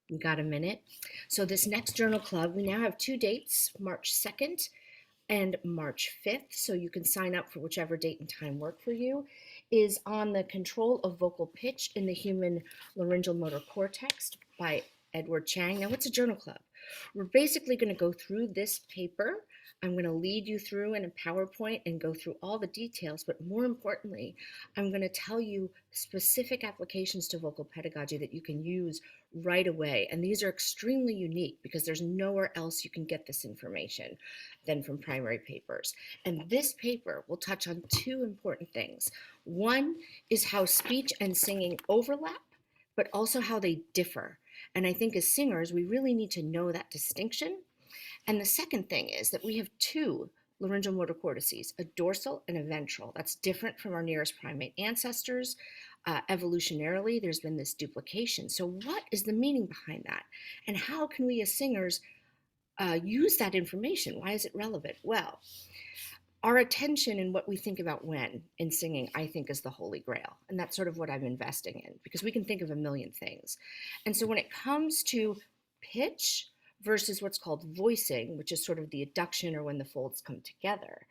We got a minute? So this next journal club, we now have two dates, March 2nd and March 5th, so you can sign up for whichever date and time work for you, is on the control of vocal pitch in the human laryngeal motor cortex by Edward Chang. Now, what's a journal club? We're basically going to go through this paper. I'm going to lead you through in a PowerPoint and go through all the details, but more importantly, I'm going to tell you specific applications to vocal pedagogy that you can use right away. And these are extremely unique because there's nowhere else you can get this information than from primary papers. And this paper will touch on two important things. One is how speech and singing overlap, but also how they differ. And I think as singers, we really need to know that distinction. And the second thing is that we have two laryngeal motor cortices, a dorsal and a ventral. That's different from our nearest primate ancestors. Evolutionarily, there's been this duplication. So what is the meaning behind that? And how can we as singers use that information? Why is it relevant? Well, our attention and what we think about when in singing, I think, is the holy grail. And that's sort of what I'm investing in because we can think of a million things. And so when it comes to pitch versus what's called voicing, which is sort of the adduction or when the folds come together,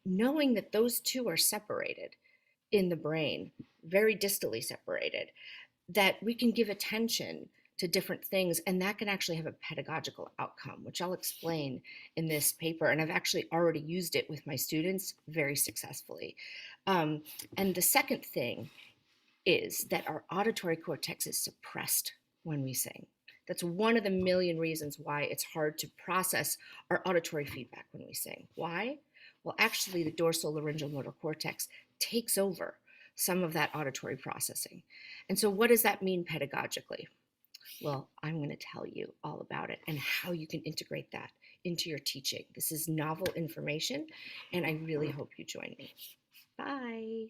knowing that those two are separated in the brain, very distally separated, that we can give attention to different things, and that can actually have a pedagogical outcome, which I'll explain in this paper. And I've actually already used it with my students very successfully. And the second thing is that our auditory cortex is suppressed when we sing. That's one of the million reasons why it's hard to process our auditory feedback when we sing. Why? Well, actually, the dorsal laryngeal motor cortex takes over some of that auditory processing. And so, what does that mean pedagogically? Well, I'm going to tell you all about it and how you can integrate that into your teaching. This is novel information, and I really hope you join me. Bye.